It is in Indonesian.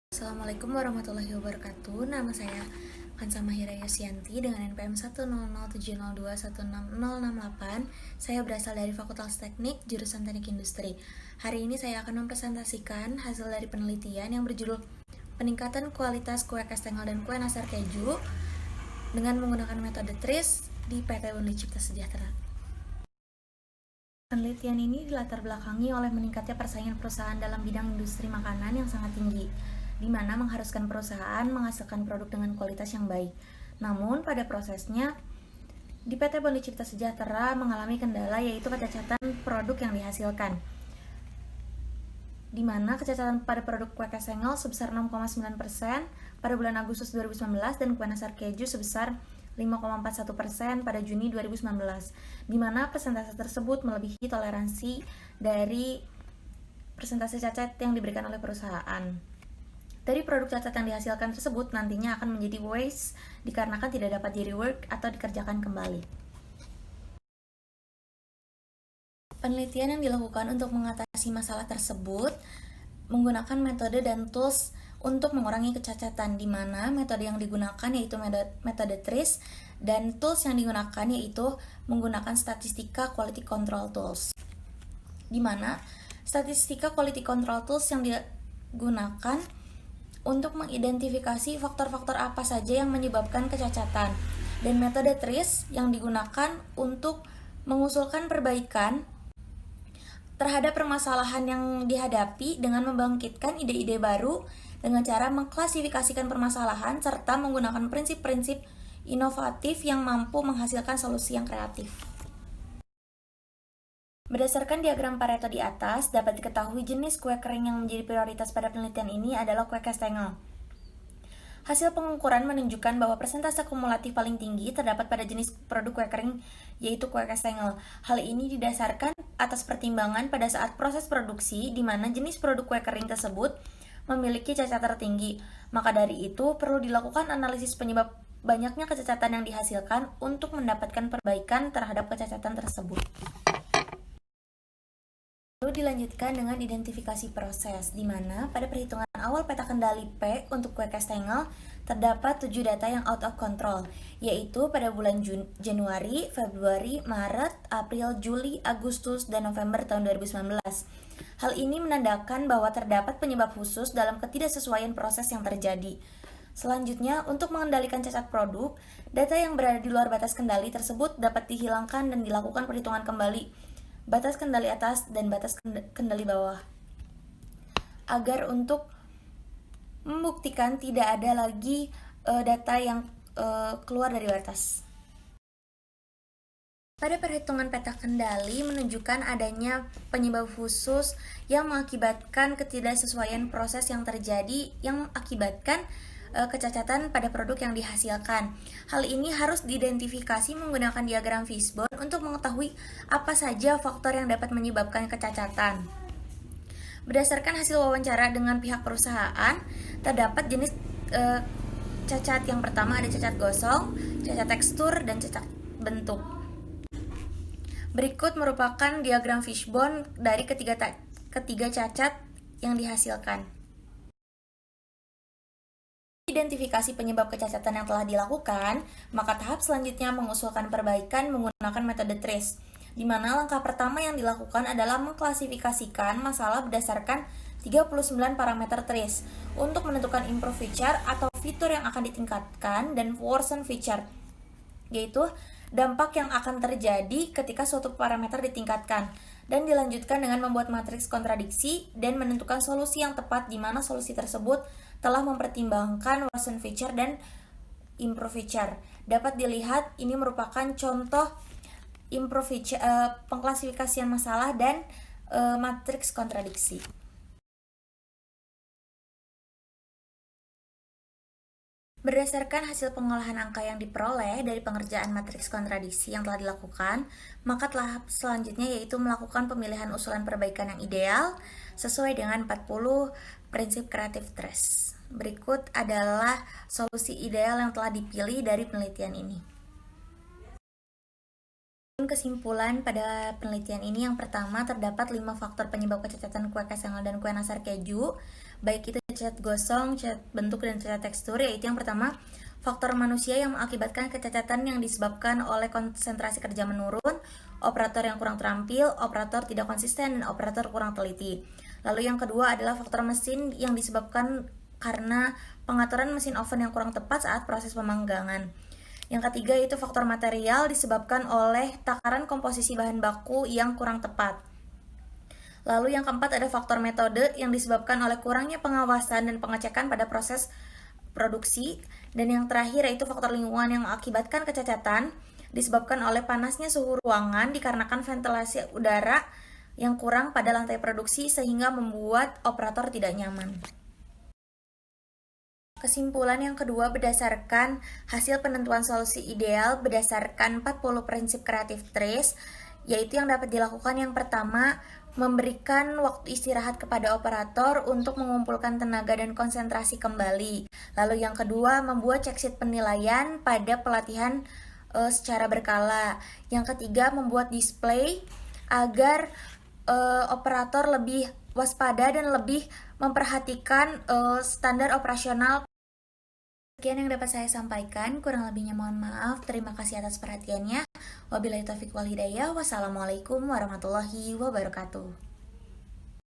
Assalamualaikum warahmatullahi wabarakatuh. Nama saya Kansa Mahira Yosianti dengan NPM 10070216068. Saya berasal dari Fakultas Teknik, jurusan Teknik Industri. Hari ini saya akan mempresentasikan hasil dari penelitian yang berjudul Peningkatan Kualitas Kue Kastengel dan Kue Nastar Keju dengan menggunakan metode TRIS di PT Unli Cipta Sejahtera. Penelitian ini dilatar belakangi oleh meningkatnya persaingan perusahaan dalam bidang industri makanan yang sangat tinggi, di mana mengharuskan perusahaan menghasilkan produk dengan kualitas yang baik. Namun, pada prosesnya, di PT Unli Cipta Sejahtera mengalami kendala yaitu kecacatan produk yang dihasilkan, di mana kecacatan pada produk kue kastengel sebesar 6,9% pada bulan Agustus 2019 dan kue nastar keju sebesar 5,41% pada Juni 2019, di mana persentase tersebut melebihi toleransi dari persentase cacat yang diberikan oleh perusahaan. Dari produk cacat yang dihasilkan tersebut nantinya akan menjadi waste dikarenakan tidak dapat di-rework atau dikerjakan kembali. Penelitian yang dilakukan untuk mengatasi masalah tersebut menggunakan metode dan tools untuk mengurangi kecacatan, di mana metode yang digunakan yaitu metode TRIS dan tools yang digunakan yaitu menggunakan statistika quality control tools, di mana statistika quality control tools yang digunakan untuk mengidentifikasi faktor-faktor apa saja yang menyebabkan kecacatan, dan metode TRIS yang digunakan untuk mengusulkan perbaikan terhadap permasalahan yang dihadapi dengan membangkitkan ide-ide baru dengan cara mengklasifikasikan permasalahan serta menggunakan prinsip-prinsip inovatif yang mampu menghasilkan solusi yang kreatif. Berdasarkan diagram Pareto di atas, dapat diketahui jenis kue kering yang menjadi prioritas pada penelitian ini adalah kue kastengel. Hasil pengukuran menunjukkan bahwa persentase kumulatif paling tinggi terdapat pada jenis produk kue kering, yaitu kue kastengel. Hal ini didasarkan atas pertimbangan pada saat proses produksi, di mana jenis produk kue kering tersebut memiliki cacat tertinggi. Maka dari itu, perlu dilakukan analisis penyebab banyaknya kecacatan yang dihasilkan untuk mendapatkan perbaikan terhadap kecacatan tersebut. Lalu dilanjutkan dengan identifikasi proses, di mana pada perhitungan awal peta kendali P untuk kue kastengel terdapat 7 data yang out of control, yaitu pada bulan Januari, Februari, Maret, April, Juli, Agustus, dan November tahun 2019. Hal ini menandakan bahwa terdapat penyebab khusus dalam ketidaksesuaian proses yang terjadi. Selanjutnya, untuk mengendalikan cacat produk, data yang berada di luar batas kendali tersebut dapat dihilangkan dan dilakukan perhitungan kembali batas kendali atas dan batas kendali bawah, agar untuk membuktikan tidak ada lagi data yang keluar dari batas. Pada perhitungan peta kendali menunjukkan adanya penyebab khusus yang mengakibatkan ketidaksesuaian proses yang terjadi yang mengakibatkan kecacatan pada produk yang dihasilkan. Hal ini harus diidentifikasi menggunakan diagram fishbone untuk mengetahui apa saja faktor yang dapat menyebabkan kecacatan. Berdasarkan hasil wawancara dengan pihak perusahaan, terdapat jenis cacat. Yang pertama ada cacat gosong, cacat tekstur, dan cacat bentuk. Berikut merupakan diagram fishbone dari ketiga cacat yang dihasilkan. Identifikasi penyebab kecacatan yang telah dilakukan, maka tahap selanjutnya mengusulkan perbaikan menggunakan metode TRIS, di mana langkah pertama yang dilakukan adalah mengklasifikasikan masalah berdasarkan 39 parameter TRIS untuk menentukan improve feature atau fitur yang akan ditingkatkan dan worsen feature, yaitu dampak yang akan terjadi ketika suatu parameter ditingkatkan, dan dilanjutkan dengan membuat matriks kontradiksi dan menentukan solusi yang tepat, di mana solusi tersebut telah mempertimbangkan worsen feature dan improve feature. Dapat dilihat ini merupakan contoh improve feature, pengklasifikasian masalah dan matriks kontradiksi. Berdasarkan hasil pengolahan angka yang diperoleh dari pengerjaan matriks kontradiksi yang telah dilakukan, maka tahap selanjutnya yaitu melakukan pemilihan usulan perbaikan yang ideal sesuai dengan 40 prinsip kreatif TRIS. Berikut adalah solusi ideal yang telah dipilih dari penelitian ini. Kesimpulan pada penelitian ini, yang pertama, terdapat 5 faktor penyebab kecacatan kue kastengel dan kue nastar keju baik itu cacat gosong, cacat bentuk, dan cacat tekstur, yaitu yang pertama, faktor manusia yang mengakibatkan kecacatan yang disebabkan oleh konsentrasi kerja menurun, operator yang kurang terampil, operator tidak konsisten, dan operator kurang teliti. Lalu yang kedua adalah faktor mesin yang disebabkan karena pengaturan mesin oven yang kurang tepat saat proses pemanggangan. Yang ketiga itu faktor material disebabkan oleh takaran komposisi bahan baku yang kurang tepat. Lalu yang keempat ada faktor metode yang disebabkan oleh kurangnya pengawasan dan pengecekan pada proses produksi. Dan yang terakhir yaitu faktor lingkungan yang mengakibatkan kecacatan disebabkan oleh panasnya suhu ruangan dikarenakan ventilasi udara yang kurang pada lantai produksi sehingga membuat operator tidak nyaman. Kesimpulan yang kedua berdasarkan hasil penentuan solusi ideal berdasarkan 40 prinsip Creative Trace, yaitu yang dapat dilakukan yang pertama, memberikan waktu istirahat kepada operator untuk mengumpulkan tenaga dan konsentrasi kembali. Lalu yang kedua, membuat checksheet penilaian pada pelatihan secara berkala. Yang ketiga, membuat display agar operator lebih waspada dan lebih memperhatikan standar operasional. Sekian yang dapat saya sampaikan, kurang lebihnya mohon maaf. Terima kasih atas perhatiannya. Wabillahi taufiq wal hidayah. Wassalamualaikum warahmatullahi wabarakatuh.